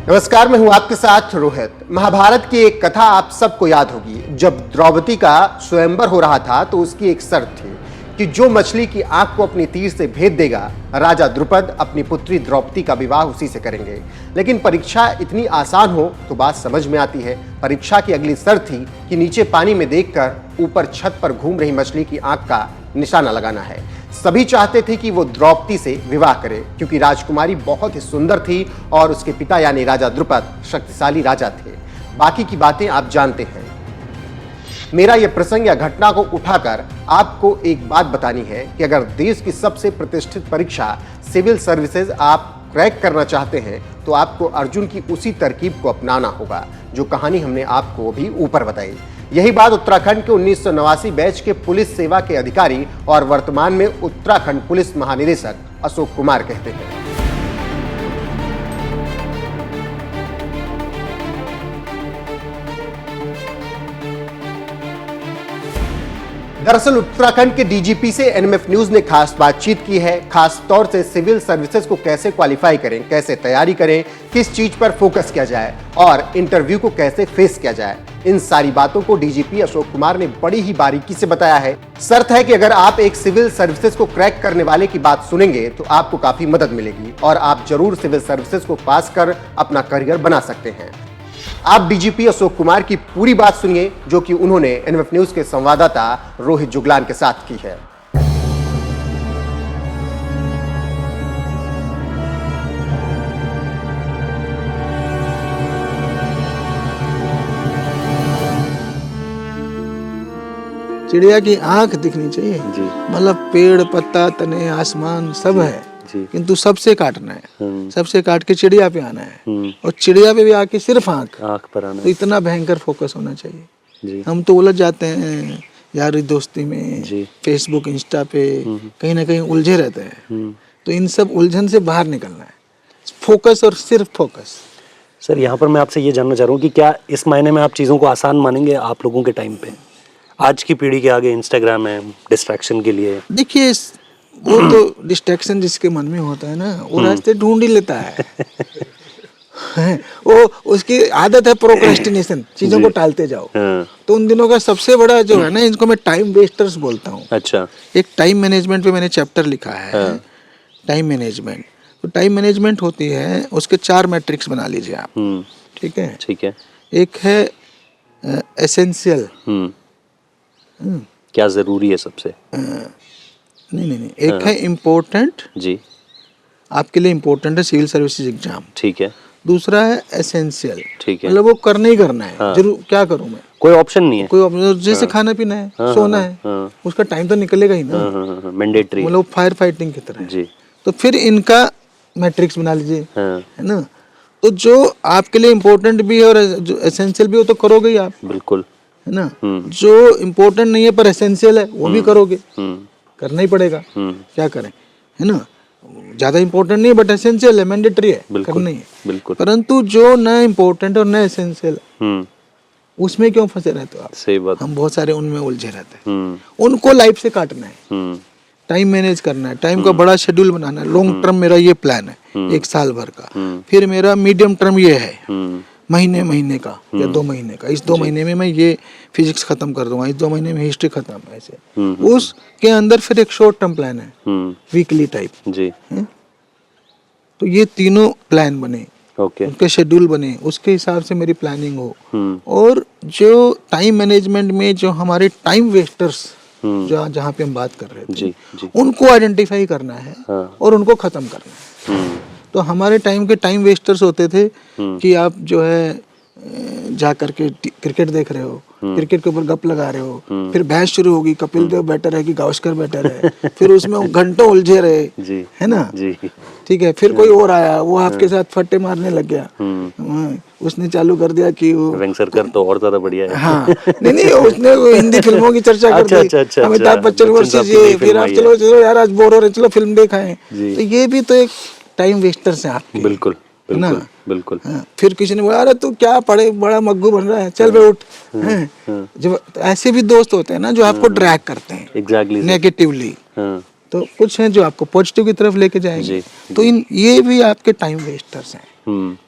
नमस्कार, मैं हूं आपके साथ रोहित। महाभारत की एक कथा आप सबको याद होगी। जब द्रौपदी का स्वयंवर हो रहा था तो उसकी एक शर्त थी कि जो मछली की आंख को अपनी तीर से भेद देगा, राजा द्रुपद अपनी पुत्री द्रौपदी का विवाह उसी से करेंगे। लेकिन परीक्षा इतनी आसान हो तो बात समझ में आती है। परीक्षा की अगली शर्त थी कि नीचे पानी में देखकर ऊपर छत पर घूम रही मछली की आंख का निशाना लगाना है। सभी चाहते थे कि वो द्रौपदी से विवाह करे क्योंकि राजकुमारी बहुत ही सुंदर थी और उसके पिता यानी राजा द्रुपद शक्तिशाली राजा थे। बाकी की बातें आप जानते हैं। मेरा यह प्रसंग या घटना को उठाकर आपको एक बात बतानी है कि अगर देश की सबसे प्रतिष्ठित परीक्षा सिविल सर्विसेज आप क्रैक करना चाहते हैं तो आपको अर्जुन की उसी तरकीब को अपनाना होगा जो कहानी हमने आपको अभी ऊपर बताई। यही बात उत्तराखंड के 1989 बैच के पुलिस सेवा के अधिकारी और वर्तमान में उत्तराखंड पुलिस महानिदेशक अशोक कुमार कहते हैं। दरअसल उत्तराखंड के डीजीपी से एनएमएफ न्यूज ने खास बातचीत की है। खास तौर से सिविल सर्विसेज को कैसे क्वालिफाई करें, कैसे तैयारी करें, किस चीज पर फोकस किया जाए और इंटरव्यू को कैसे फेस किया जाए, इन सारी बातों को डीजीपी अशोक कुमार ने बड़ी ही बारीकी से बताया है। शर्त है कि अगर आप एक सिविल सर्विसेज को क्रैक करने वाले की बात सुनेंगे तो आपको काफी मदद मिलेगी और आप जरूर सिविल सर्विसेज को पास कर अपना करियर बना सकते हैं। आप डीजीपी अशोक कुमार की पूरी बात सुनिए जो कि उन्होंने एनएमएफ न्यूज के संवाददाता रोहित जुगलान के साथ की है। चिड़िया की आंख दिखनी चाहिए, मतलब पेड़ पत्ता तने आसमान सब है, किंतु सबसे काटना है, सबसे काट के चिड़िया पे आना है और चिड़िया पे भी आके सिर्फ आंख पर आना। तो इतना भयंकर फोकस होना चाहिए। हम तो उलझ जाते हैं यारी दोस्ती में, फेसबुक इंस्टा पे कहीं ना कहीं उलझे रहते हैं। तो इन सब उलझन से बाहर निकलना है, फोकस और सिर्फ फोकस। सर, यहाँ पर मैं आपसे ये जानना चाह रहा हूँ कि क्या इस महीने में आप चीज़ों को आसान मानेंगे आप लोगों के टाइम पे? आज की पीढ़ी के आगे इंस्टाग्राम है डिस्ट्रैक्शन के लिए। देखिए, वो तो डिस्ट्रैक्शन जिसके मन में होता है ना वो रास्ते ढूंढ ही लेता है। वो उसकी आदत है प्रोक्रेस्टिनेशन, चीजों को टालते जाओ। तो उन दिनों का सबसे बड़ा जो है ना, इनको मैं टाइम वेस्टर्स बोलता हूँ। अच्छा। एक टाइम मैनेजमेंट पे मैंने चैप्टर लिखा है, टाइम मैनेजमेंट। तो टाइम मैनेजमेंट होती है, उसके 4 मैट्रिक्स बना लीजिए आप। ठीक है, ठीक है। एक है एसेंशियल, क्या जरूरी है सबसे? नहीं, एक है इम्पोर्टेंट, जी, आपके लिए इम्पोर्टेंट है सिविल सर्विसेज एग्जाम। ठीक है। दूसरा है एसेंशियल, ठीक है, मतलब वो करना ही करना है। जरूर क्या करूं मैं, कोई ऑप्शन नहीं है, कोई ऑप्शन। जैसे खाना पीना है, सोना है, उसका टाइम तो निकलेगा ही ना, मैंडेटरी, मतलब फायर फाइटिंग की तरह जी। तो फिर इनका मैट्रिक्स बना लीजिए, है ना। तो जो आपके लिए इम्पोर्टेंट भी है और जो एसेंशियल भी हो तो करोगे ही आप, बिल्कुल, है ना। जो इम्पोर्टेंट नहीं है पर एसेंशियल है वो भी करोगे, करना ही पड़ेगा, क्या करें, है ना। ज्यादा इम्पोर्टेंट नहीं है बट एसेंशियल है, मैंडेटरी है, करना ही है, बिल्कुल। परंतु जो न इम्पोर्टेंट और न एसेंशियल उसमें क्यों फंसे रहते हो आप? सही बात। हम बहुत सारे उनमें उलझे रहते हैं। उनको लाइफ से काटना है, टाइम मैनेज करना है, टाइम का बड़ा शेड्यूल बनाना है। लॉन्ग टर्म मेरा ये प्लान है, 1 साल भर का। फिर मेरा मीडियम टर्म ये है, महीने का या 2 महीने का। इस 2 महीने में मैं ये फिजिक्स खत्म कर दूंगा, इस 2 महीने में हिस्ट्री खत्म, ऐसे। उसके अंदर फिर एक शॉर्ट टर्म प्लान है, वीकली टाइप, जी। तो ये तीनों प्लान बने, उनके शेड्यूल बने, उसके हिसाब से मेरी प्लानिंग हो। और जो टाइम मैनेजमेंट में जो हमारे टाइम वेस्टर्स जहाँ पे हम बात कर रहे थे, उनको आइडेंटिफाई करना है और उनको खत्म करना है। तो हमारे टाइम के टाइम वेस्टर्स होते थे कि आप जो है जा करके क्रिकेट देख रहे हो, क्रिकेट के ऊपर गप लगा रहे हो, फिर बहस शुरू होगी, कपिल देव बेटर है कि गावस्कर बेटर है, फिर उसमें घंटों उलझे रहे, है ना, ठीक है। फिर कोई और आया, वो आपके साथ फट्टे मारने लग गया, उसने चालू कर दिया कि वो वेंगसरकर तो और ज्यादा बढ़िया है। हाँ, नहीं, उसने हिंदी फिल्मों की चर्चा कर दी, अमिताभ बच्चन वर्सेस ये, फिर आप चलो यार आज बोर हो रहे, चलो फिल्म दिखाएं। तो ये भी तो एक टाइम वेस्टर्स है आपके, बिल्कुल, बिल्कुल। फिर किसी ने बोला अरे तू क्या पढ़े, बड़ा मग्गू बन रहा है, चल बे उठ। जब ऐसे भी दोस्त होते हैं ना जो आपको ड्रैग करते हैं, एग्जैक्टली, नेगेटिवली। तो कुछ हैं जो आपको पॉजिटिव की तरफ लेके जाएंगे। तो ये भी आपके टाइम वेस्टर्स हैं।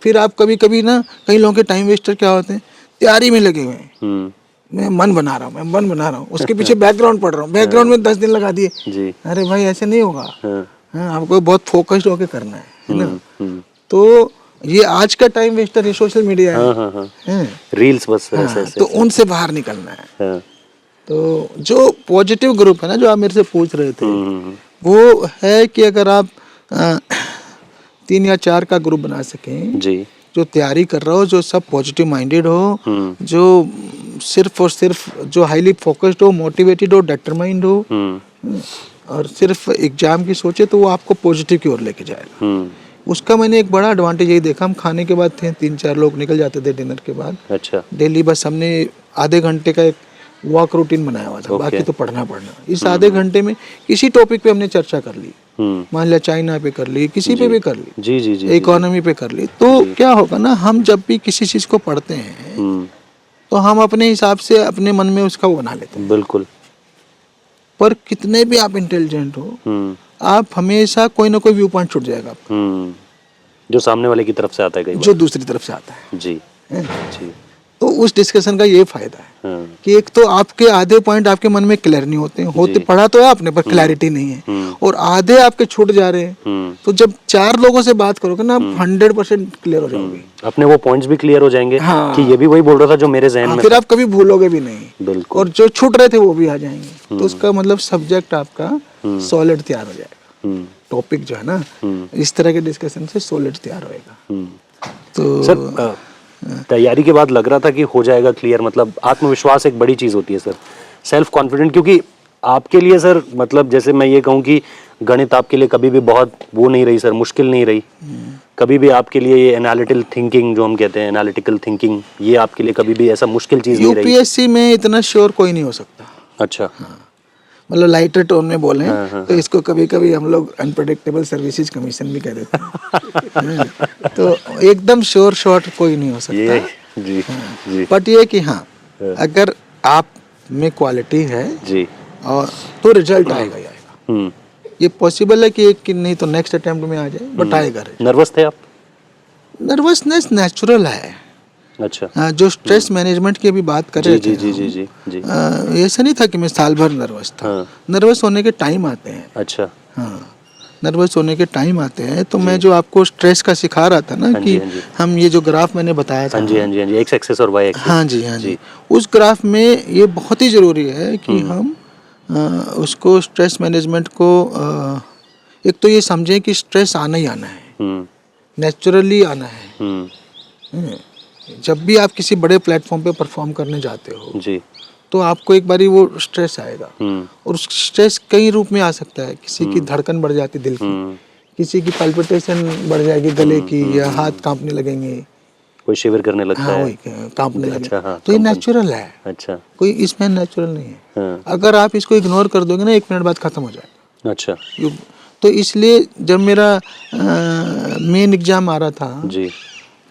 फिर आप कभी कभी ना, कई लोगों के टाइम वेस्टर क्या होते हैं, तैयारी में लगे हुए हैं, मैं मन बना रहा हूँ, उसके पीछे बैकग्राउंड पढ़ रहा हूँ, बैकग्राउंड में 10 दिन लगा दिए। जी। अरे भाई ऐसे नहीं होगा। हाँ, आपको बहुत फोकस्ड होके करना है ना। तो ये आज का टाइम वेस्टर है, सोशल मीडिया है। रील्स बस हाँ, ऐसे ऐसे। तो उनसे बाहर निकलना है। हाँ। तो जो पॉजिटिव ग्रुप है ना, जो आप मेरे से पूछ रहे थे, वो है कि अगर आप 3 या 4 का ग्रुप बना सकें, जी। जो तैयारी कर रहा हो, जो सब पॉजिटिव माइंडेड हो, जो सिर्फ और सिर्फ जो हाईली फोकस्ड हो, मोटिवेटेड हो, डिटरमाइंड हो, और सिर्फ एग्जाम की सोचे, तो वो आपको पॉजिटिव की ओर लेके जाएगा। उसका मैंने एक बड़ा एडवांटेज यही देखा, हम खाने के बाद थे, 3-4 लोग निकल जाते थे डिनर के बाद। अच्छा। डेली बस हमने आधे घंटे का एक वॉक रूटीन बनाया हुआ था, बाकी तो पढ़ना। इस आधे घंटे में किसी टॉपिक पे हमने चर्चा कर ली, मान लिया चाइना पे कर ली, किसी पे भी कर ली, जी जी जी, इकोनॉमी पे कर ली। तो क्या होगा ना, हम जब भी किसी चीज को पढ़ते हैं तो हम अपने हिसाब से अपने मन में उसका वो बना लेते हैं। बिल्कुल। पर कितने भी आप इंटेलिजेंट हो, आप हमेशा कोई ना कोई व्यू पॉइंट छूट जाएगा आपका, जो सामने वाले की तरफ से आता है, कई बार जो दूसरी तरफ से आता है। जी जी। तो उस डिस्कशन का ये फायदा है कि एक तो आपके आधे पॉइंट आपके मन में क्लियर नहीं होते पढ़ा तो है आपने, पर क्लैरिटी नहीं है, और आधे आपके छूट जा रहे हैं। तो जब 4 लोगों से बात करोगे ना, आप 100% क्लियर हो जाओगे। अपने वो पॉइंट्स भी क्लियर हो जाएंगे। हाँ। कि ये भी वही बोल रहा था जो मेरे जहन में फिर था। आप कभी भूलोगे भी नहीं। बिल्कुल। और जो छूट रहे थे वो भी आ जाएंगे। तो उसका मतलब सब्जेक्ट आपका सॉलिड तैयार हो जाएगा। टॉपिक जो है ना, इस तरह के डिस्कशन से सॉलिड तैयार होएगा। तो सर, तैयारी के बाद लग रहा था कि हो जाएगा क्लियर, मतलब आत्मविश्वास एक बड़ी चीज होती है सर, सेल्फ कॉन्फिडेंट। क्योंकि आपके लिए सर, मतलब जैसे मैं ये कहूँ कि गणित आपके लिए कभी भी बहुत वो नहीं रही सर, मुश्किल नहीं रही कभी भी आपके लिए। ये एनालिटिकल थिंकिंग जो हम कहते हैं, एनालिटिकल थिंकिंग, ये आपके लिए कभी भी ऐसा मुश्किल चीज नहीं रही? यूपीएससी में इतना श्योर कोई नहीं हो सकता। अच्छा। मतलब लाइटर टोन में बोले तो इसको कभी कभी हम लोग अनप्रेडिक्टेबल सर्विसेज कमीशन भी कह देते हैं। तो एकदम श्योर शॉट कोई नहीं हो सकता। ये जी जी बट ये कि हाँ, अगर आप में क्वालिटी है जी, और तो रिजल्ट आएगा ही आएगा। ये पॉसिबल है कि एक कि नहीं तो नेक्स्ट अटेम्प्ट में आ जाए, बट आएगा। नर्वस थे आप? नर्वसनेस नेचुरल है। अच्छा। जो स्ट्रेस मैनेजमेंट की अभी बात कर रहे थे, जी जी जी जी, ऐसा नहीं था कि मैं साल भर नर्वस था। नर्वस होने के टाइम आते हैं। अच्छा। हाँ, नर्वस होने के टाइम आते हैं। तो मैं जो आपको स्ट्रेस का सिखा रहा था ना, कि हम ये जो ग्राफ मैंने बताया था, हाँ जी हाँ जी हाँ जी, एक्स एक्सिस और वाई एक्सिस, हाँ जी हाँ जी, उस ग्राफ में ये बहुत ही जरूरी है कि हम उसको स्ट्रेस मैनेजमेंट को एक तो ये समझें कि स्ट्रेस आना ही आना है, नेचुरली आना है। जब भी आप किसी बड़े प्लेटफॉर्म पे परफॉर्म करने जाते हो जी, तो आपको एक बारी वो स्ट्रेस आएगा। और उस स्ट्रेस कई रूप में आ सकता है। किसी की धड़कन बढ़ जाती दिल की, किसी की पल्पिटेशन बढ़ जाएगी गले की, या हाथ कांपने लगेंगे, कोई शिविर करने लगता हाँ, है, वही कांपने लगेगा। अच्छा, हाँ, तो ये नेचुरल है। अच्छा। कोई इसमें नेचुरल नहीं है। हाँ। अगर आप इसको इग्नोर कर दोगे ना, 1 मिनट बाद खत्म हो जाएगा। अच्छा। तो इसलिए जब मेरा मेन एग्जाम आ रहा था जी,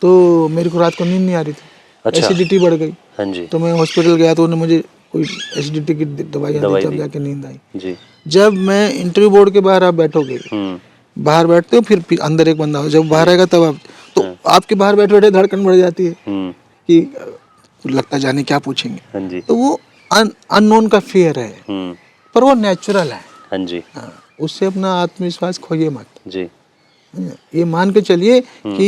तो मेरे को रात को नींद नहीं आ रही थी। अच्छा। एसिडिटी बढ़ गई। हाँ जी, तो मैं हॉस्पिटल गया तो उन्होंने मुझे कोई एसिडिटी की दवाई दी, तब जाके नींद आई। जी। जब मैं इंटरव्यू बोर्ड के बाहर आप बैठोगे, बाहर बैठते हो, फिर अंदर एक बंदा हो, जब बाहर आएगा तब आप, तो आपके बाहर बैठे बैठे धड़कन बढ़ जाती है कि लगता जाने क्या पूछेंगे। हाँ जी। तो वो अननोन का फियर है, पर वो नेचुरल है। हाँ जी। हाँ, उससे अपना आत्मविश्वास खोइए मत। जी। ये मान के चलिए कि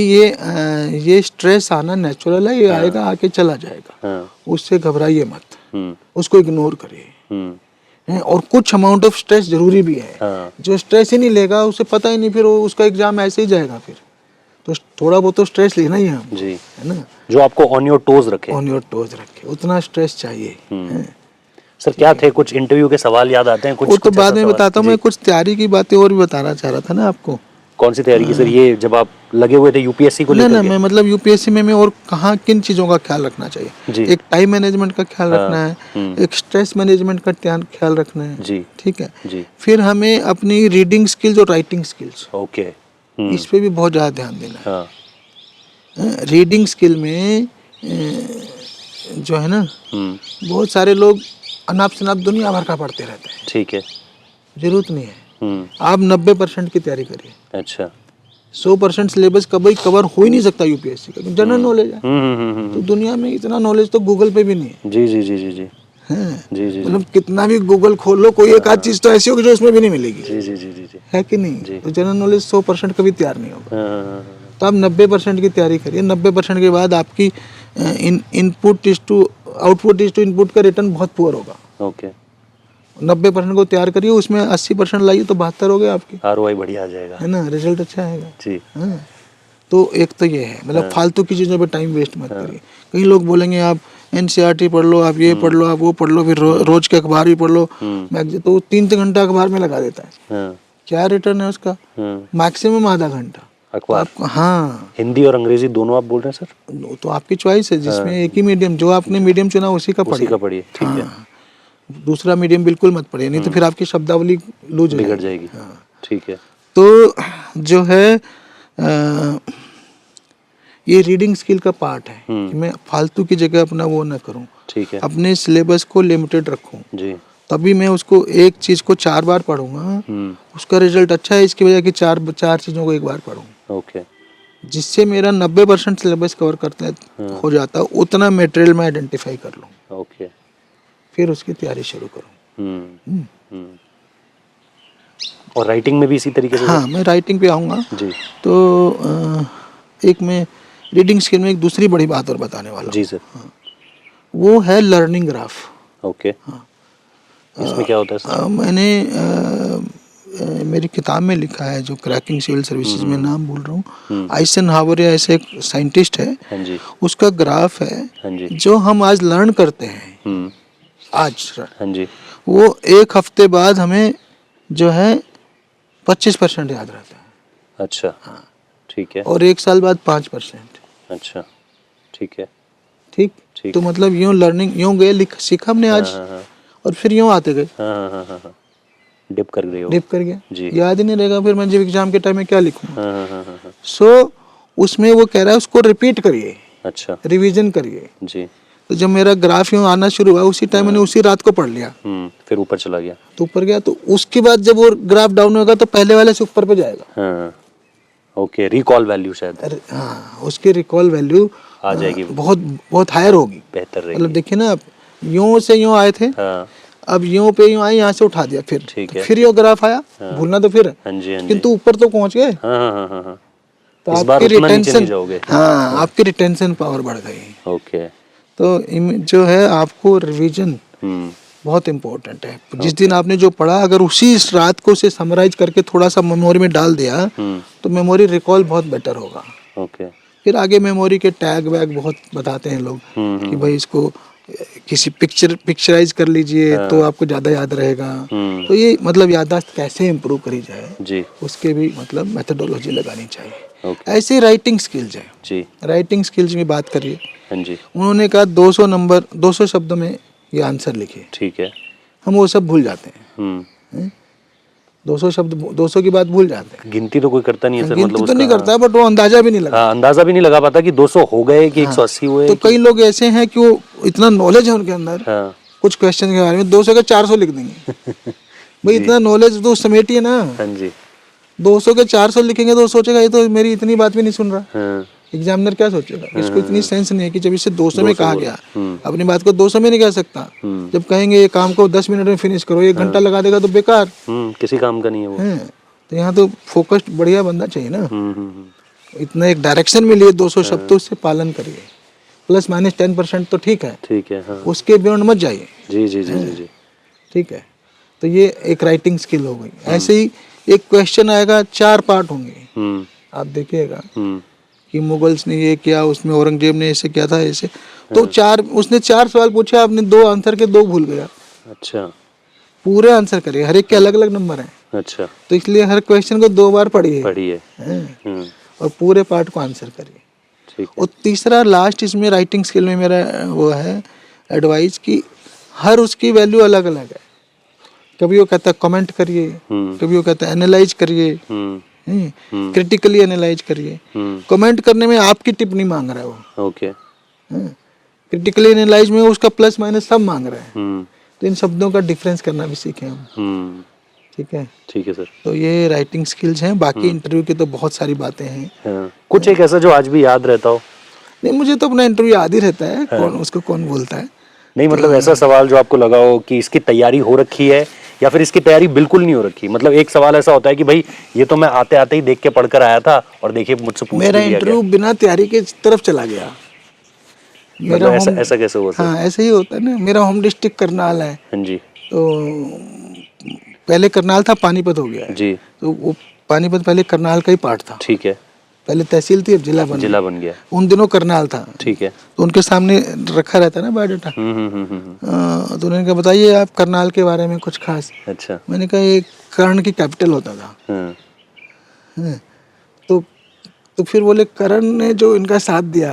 ये स्ट्रेस आना नेचुरल है, ये आएगा, आके चला जाएगा। उससे घबराइए मत, उसको इग्नोर करिए। और कुछ अमाउंट ऑफ स्ट्रेस जरूरी भी है। जो स्ट्रेस ही नहीं लेगा, उसे पता ही नहीं, फिर उसका एग्जाम ऐसे ही जाएगा। फिर तो थोड़ा बहुत तो स्ट्रेस लेना ही है हमको, जी, है ना, जो आपको ऑन योर टोज रखे। ऑन योर टोज रखे, उतना स्ट्रेस चाहिए। सर क्या थे कुछ इंटरव्यू के सवाल याद आते हैं कुछ? वो तो बाद में बताता हूँ। मैं कुछ तैयारी की बातें और भी बताना चाह रहा था ना आपको। कौन सी तैयारी की सर? ये जब आप लगे हुए थे यूपीएससी को लेकर? ना, मैं मतलब यूपीएससी में मैं और कहाँ किन चीज़ों का ख्याल रखना चाहिए। एक टाइम मैनेजमेंट का ख्याल रखना है, एक स्ट्रेस मैनेजमेंट का ख्याल रखना है जी, ठीक है जी। फिर हमें अपनी रीडिंग स्किल्स और राइटिंग स्किल्स, ओके, इस पे भी बहुत ज़्यादा ध्यान देना है। रीडिंग स्किल में जो है ना, बहुत सारे लोग अनाप शनाप दुनिया भर का पढ़ते रहते हैं। ठीक है, जरूरत नहीं है। आप 90% की तैयारी करिए। अच्छा, 100% सिलेबस कभी कवर हो ही नहीं सकता यूपीएससी का, जनरल नॉलेज है। तो दुनिया में इतना नॉलेज तो गूगल पे भी नहीं है। जी जी जी जी जी हैं? जी जी मतलब कितना भी गूगल खोल लो, कोई एक आध चीज तो ऐसी होगी जो उसमें भी नहीं मिलेगी, जी जी जी जी जी है कि नहीं? तो जनरल नॉलेज 100% कभी तैयार नहीं होगा। हाँ, तो आप 90% की तैयारी करिए। 90% के बाद आपकी input is to output is to input का रिटर्न बहुत पुअर होगा। ओके 90% को तैयार करिए, उसमें 80% लाइए तो 72 हो गए आपकी, आरओआई बढ़िया आ जाएगा। है ना? रिजल्ट अच्छा आएगा। जी हाँ। तो एक तो ये है, मतलब फालतू की चीज़ों पे टाइम वेस्ट मत करिए। कई लोग बोलेंगे आप एनसीईआरटी पढ़ लो, आप ये पढ़ लो, आप वो पढ़ लो, फिर रोज के अखबार भी पढ़ लो। तो 3 घंटा अखबार में लगा देता है, हाँ क्या रिटर्न है उसका? मैक्सिमम आधा घंटा। अखबार आपको हाँ, हिंदी और अंग्रेजी दोनों आप बोल रहे हैं सर? तो आपकी चॉइस है, जिसमें एक ही मीडियम, जो आपने मीडियम चुना उसी का उसी पढ़िए। का पढ़िए, ठीक है। हाँ, दूसरा मीडियम बिल्कुल मत पढ़िए, नहीं तो फिर आपकी शब्दावली लूज हो बिगड़ जाएगी। जाएगी। हाँ। ठीक है। तो जो है ये रीडिंग स्किल का पार्ट है कि मैं फालतू की जगह अपना वो ना करूं, ठीक है अपने सिलेबस को लिमिटेड रखूं, जी। तभी मैं उसको एक चीज़ को 4 बार पढ़ूंगा, उसका रिजल्ट अच्छा है इसकी वजह कि चार चीज़ों को एक बार पढ़ूं, ओके जिससे मेरा 90% सिलेबस कवर करते हो जाता है। उतना मटेरियल मैं आइडेंटिफाई कर लूँ, ओके फिर उसकी तैयारी शुरू करूँ। हम्म। और राइटिंग में भी इसी तरीके से? हाँ, मैं राइटिंग पे आऊँगा। जी तो एक मैं रीडिंग स्किल में एक दूसरी बड़ी बात और बताने वाला जी हूँ। सर। वो है लर्निंग ग्राफ। ओके इसमें क्या होता है सर? मैंने मेरी किताब में लिखा है, जो क्रैकिंग सिविल सर्विसेज में, नाम भूल रहा हूँ, आइजनहावर या ऐसे एक साइंटिस्ट है, हाँ जी उसका ग्राफ है। हाँ जी जो हम आज लर्न करते हैं आज, हाँ जी वो एक हफ्ते बाद हमें जो है 25% याद रहता है। अच्छा ठीक है। और एक साल बाद 5%। अच्छा ठीक है। ठीक। ठीक। तो मतलब यूँ लर्निंग, यूँ गए सीखा हमने आज, और फिर यूँ आते गए, हाँ डिप कर गए हो। डिप कर गया, जी। याद ही नहीं रहेगा फिर मैं जब एग्जाम के टाइम में क्या लिखूंगा। हाँ सो उसमें वो कह रहा है उसको रिपीट करिए, अच्छा रिवीजन करिए। जी तो जब मेरा ग्राफ यूँ आना शुरू हुआ, उसी टाइम मैंने उसी रात को पढ़ लिया, फिर ऊपर चला गया। तो ऊपर गया। तो उसके बाद जब वो ग्राफ डाउन होगा तो पहले वाले से ऊपर पे जाएगा। हाँ ओके रिकॉल वैल्यू शायद। हाँ, उसकी रिकॉल वैल्यू आ जाएगी, बहुत बहुत हायर होगी, बेहतर रहेगी। मतलब देखिए ना, आप यूँ से यूँ आए थे, हाँ अब यूँ पे यूँ आए, यहाँ से उठा दिया, फिर ठीक तो है। फिर यो ग्राफ आया, भूलना तो फिर है, हाँ जी हाँ जी किंतु ऊपर तो पहुँच गए। हाँ तो इस बार आपकी उतना नीचे नहीं रिटेंशन, जाओगे। हाँ, आपकी रिटेंशन पावर बढ़ गई। ओके तो जो है आपको रिवीजन बहुत इम्पोर्टेंट है। जिस दिन आपने जो पढ़ा, अगर उसी रात को उसे समराइज करके थोड़ा सा मेमोरी में डाल दिया, तो मेमोरी रिकॉल बहुत बेटर होगा। ओके फिर आगे मेमोरी के टैग वैग बहुत बताते हैं लोग कि भाई इसको किसी पिक्चराइज कर लीजिए तो आपको ज़्यादा याद रहेगा। तो ये मतलब याददाश्त कैसे इम्प्रूव करी जाए जी उसके भी मतलब मेथडोलॉजी लगानी चाहिए। ओके ऐसे राइटिंग स्किल्स है, जी राइटिंग स्किल्स में बात करिए। हाँ जी उन्होंने कहा 200 शब्दों में ये आंसर लिखिए, ठीक है। हम वो सब भूल जाते हैं। 200 शब्द, 200 की बात भूल जाते हैं। गिनती तो कोई करता नहीं है सर, गिनती मतलब तो नहीं उसका करता है, बट वो अंदाजा भी नहीं लगता। हाँ अंदाजा भी नहीं लगा पाता कि 200 हो गए कि 180 हुए। तो कई लोग ऐसे हैं कि वो इतना नॉलेज है उनके अंदर, हाँ कुछ क्वेश्चन के बारे में 200 के 400 लिख देंगे। भाई इतना नॉलेज तो समेटिए ना। हाँ जी 200 के 400 लिखेंगे तो सोचेगा ये तो मेरी इतनी बात भी नहीं सुन रहा। हाँ एग्जामिनर क्या सोचेगा, इसको इतनी सेंस नहीं है कि जब इसे 200 में कहा गया, अपनी बात को 200 में नहीं कह सकता। जब कहेंगे ये काम को 10 मिनट में फिनिश करो, 1 घंटा लगा देगा तो बेकार किसी काम का नहीं है वो। है। तो यहाँ तो फोकस्ड बढ़िया बंदा चाहिए ना। इतना एक डायरेक्शन में लिए 200 शब्द, तो उससे पालन करिए। प्लस माइनस 10% तो ठीक है, ठीक है हाँ उसके बियॉन्ड मत जाइए। जी जी जी जी जी ठीक है। तो ये एक राइटिंग स्किल हो गई। ऐसे ही एक क्वेश्चन आएगा, 4 पार्ट होंगे, आप देखिएगा कि मुगल्स ने ये किया, उसमें औरंगजेब ने ऐसे किया था, ऐसे। तो उसने 4 सवाल पूछे, आपने 2 आंसर के 2 भूल गया। अच्छा पूरे आंसर करिए, हर एक के अलग अलग नंबर हैं, अच्छा तो इसलिए हर क्वेश्चन को 2 बार पढ़िए और पूरे पार्ट को आंसर करिए। ठीक है। और तीसरा लास्ट इसमें राइटिंग स्किल में मेरा वो है एडवाइस कि हर उसकी वैल्यू अलग अलग है। कभी वो कहता है कमेंट करिए, कभी वो कहता है एनालाइज करिए, क्रिटिकली एनालाइज करिए। कमेंट करने में आपकी टिप्पणी मांग रहा है वो, ओके क्रिटिकली एनालाइज में उसका प्लस माइनस सब मांग रहा है। तो इन शब्दों का डिफरेंस करना भी सीखें हम। ठीक है। ठीक है सर। तो ये राइटिंग स्किल्स हैं, बाकी इंटरव्यू की तो बहुत सारी बातें हैं। हाँ। कुछ एक ऐसा जो आज भी याद रहता हो? नहीं, मुझे तो अपना इंटरव्यू याद ही रहता है, कौन उसको कौन बोलता है। नहीं मतलब ऐसा सवाल जो आपको लगा हो कि इसकी तैयारी हो रखी है या फिर इसकी तैयारी बिल्कुल नहीं हो रखी? मतलब एक सवाल ऐसा होता है कि भाई ये तो मैं आते आते ही देख के पढ़कर आया था और देखिए मुझसे पूछ मेरा लिया इंटरव्यू गया। बिना तैयारी के तरफ चला गया। मतलब ऐसा कैसे हुआ सर? हाँ, ऐसे ही होता है ना। मेरा होम डिस्ट्रिक्ट करनाल है, हाँ जी तो पहले करनाल था, पानीपत हो गया है। जी। तो वो पानीपत पहले करनाल का ही पार्ट था। ठीक है। पहले तहसील थी, अब जिला बन गया। उन दिनों करनाल था। ठीक है। तो उनके सामने रखा रहता है ना बायोडाटा। तो उन्होंने कहा बताइए आप करनाल के बारे में कुछ खास। अच्छा। मैंने कहा ये कर्ण की कैपिटल होता था। हाँ। हाँ, तो फिर बोले कर्ण ने जो इनका साथ दिया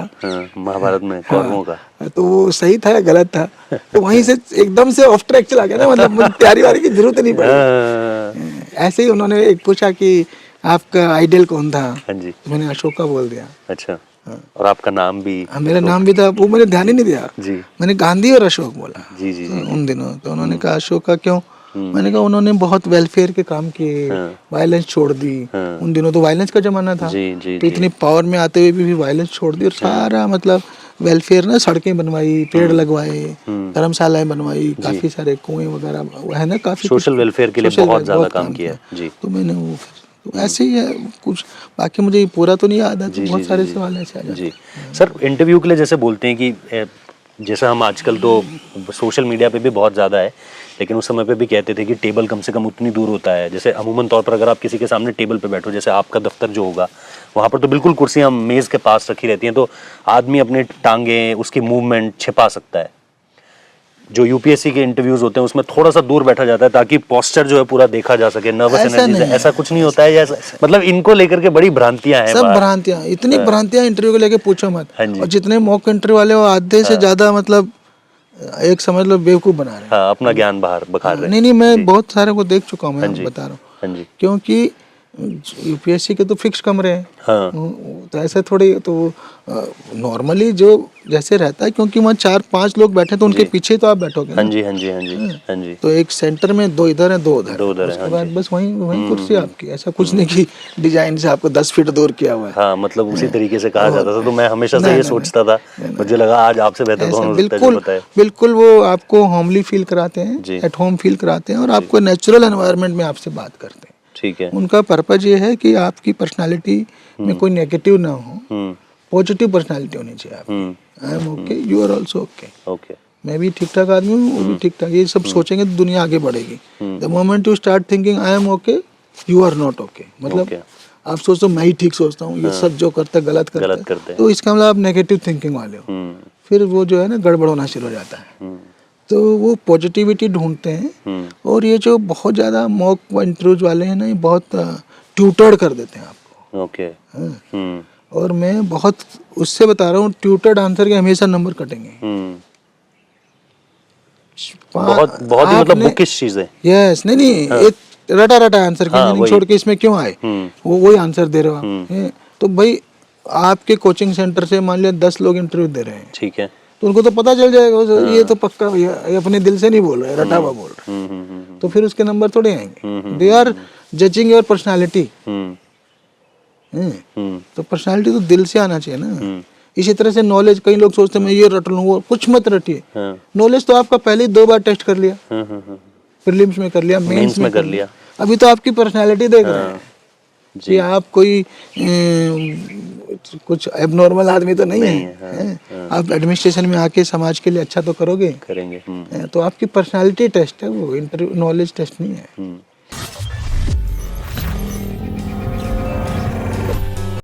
महाभारत में कौरवों का, तो वो सही था या गलत था? तो वहीं से एकदम से ऑफ ट्रैक चला गया ना, मतलब मुझे तैयारी वारी की जरूरत नहीं पड़ी। ऐसे ही उन्होंने एक पूछा कि आपका आइडियल कौन था? हाँ जी। तो मैंने अशोका बोल दिया। अच्छा। और आपका नाम भी? हाँ, मेरा नाम भी था, वो मैंने ध्यान ही नहीं दिया जी। मैंने गांधी और अशोक बोला। जी जी तो उन दिनों तो उन्होंने कहा अशोका क्यों? मैंने कहा उन्होंने बहुत वेलफेयर के काम किए, वायलेंस छोड़ दी। उन दिनों तो वायलेंस का जमाना था, तो इतनी पावर में आते हुए भी वायलेंस छोड़ दी और सारा मतलब वेलफेयर ना, सड़कें बनवाई, पेड़ लगवाए, धर्मशालाएं बनवाई, काफी सारे कुएं वगैरह है ना, काफी सोशल वेलफेयर के लिए बहुत ज्यादा काम किया जी। तो मैंने वो तो ऐसे ही है कुछ, बाकी मुझे पूरा तो नहीं याद है, तो बहुत सारे सवाल ऐसे आ जाते हैं। जी सर, इंटरव्यू के लिए जैसे बोलते हैं कि जैसा हम आजकल तो सोशल मीडिया पे भी बहुत ज़्यादा है, लेकिन उस समय पे भी कहते थे कि टेबल कम से कम उतनी दूर होता है। जैसे अमूमन तौर पर अगर आप किसी के सामने टेबल पे बैठो, जैसे आपका दफ्तर जो होगा वहाँ पर तो बिल्कुल कुर्सियाँ मेज़ के पास रखी रहती हैं, तो आदमी अपने टांगे उसकी मूवमेंट छिपा सकता है। जो यूपीएससी के इंटरव्यूज होते हैं उसमें थोड़ा सा दूर बैठा जाता है ताकि पोस्चर जो है पूरा देखा जा सके, नर्वस एनर्जी से। ऐसा कुछ नहीं होता है या मतलब इनको लेकर के बड़ी भ्रांतियां हैं? सब भ्रांतियां, इतनी भ्रांतियां इंटरव्यू को लेके पूछो मत। और जितने मॉक इंटरव्यू वाले वो आधे से ज्यादा मतलब एक समझ लो बेवकूफ बना रहे हैं। हाँ, अपना ज्ञान बाहर बखार रहे हैं। नहीं, मैं बहुत सारे को देख चुका हूँ, मैं बता रहा हूँ, क्योंकि यूपीएससी के तो फिक्स कमरे हैं। हाँ। तो ऐसे थोड़ी तो नॉर्मली जो जैसे रहता है, क्योंकि वहाँ 4-5 लोग बैठे तो उनके पीछे तो आप बैठोगे। हाँ जी हाँ जी हाँ जी हाँ जी। तो एक सेंटर में 2 इधर है 2 उधर, उसके बाद बस वहीं कुर्सी आपकी। ऐसा कुछ नहीं कि डिजाइन से आपको 10 फीट दूर किया हुआ है। हाँ, मतलब उसी तरीके से कहा जाता था। तो मैं हमेशा से ये सोचता था, मुझे लगा आज आपसे बेहतर कौन हो सकता है जो बताए। बिल्कुल वो आपको होमली फील कराते हैं, एट होम फील कराते हैं और आपको नेचुरल एनवायरनमेंट में आपसे बात करते हैं। ठीक है। उनका पर्पज ये है कि आपकी पर्सनालिटी में कोई नेगेटिव ना हो, पॉजिटिव पर्सनालिटी होनी चाहिए आपकी। I am okay, you are also okay. Okay, मैं भी ठीक ठाक आदमी हूँ, वो भी ठीक ठाक। ये सब सोचेंगे तो दुनिया आगे बढ़ेगी। The moment you start thinking I am okay, you are not okay, मतलब आप सोचते हो मैं ही ठीक सोचता हूँ, ये सब जो करता है गलत करते हैं, तो इसका मतलब आप नेगेटिव थिंकिंग वाले हो। फिर वो जो है ना गड़बड़ होना शुरू हो जाता है। तो वो पॉजिटिविटी ढूंढते हैं। और ये जो बहुत ज़्यादा मॉक इंटरव्यूज वाले हैं ना, ये बहुत ट्यूटर्ड कर देते हैं आपको। ओके। और मैं बहुत उससे बता रहा हूँ, ट्यूटर्ड आंसर के हमेशा नंबर कटेंगे। बहुत बहुत ही मतलब बुकिश चीज है। यस, नहीं एक रटा आंसर की छोड़ के इसमें क्यों आए, वो वही आंसर दे रहे हो आप। तो भाई आपके कोचिंग सेंटर से मान लिया 10 लोग इंटरव्यू दे रहे हैं, ठीक है, तो उनको तो पता चल जाएगा ये तो पक्का ये अपने दिल से नहीं बोल रहे, रटा हुआ बोल रहे। तो फिर उसके नंबर थोड़े आएंगे। They are judging your personality. तो पर्सनालिटी तो दिल से आना चाहिए ना। इसी तरह से नॉलेज, कई लोग सोचते हैं मैं ये रट लूँ, वो कुछ मत रटिए। नॉलेज तो आपका पहले 2 बार टेस्ट कर लिया, प्रीलिम्स में कर लिया, मेंस में कर लिया। अभी तो आपकी पर्सनालिटी देख रहे हैं कि आप कोई कुछ एबनॉर्मल आदमी तो नहीं है। आप एडमिनिस्ट्रेशन में आके समाज के लिए अच्छा तो करेंगे। तो आपकी पर्सनालिटी टेस्ट है वो, इंटरव्यू नॉलेज टेस्ट नहीं है।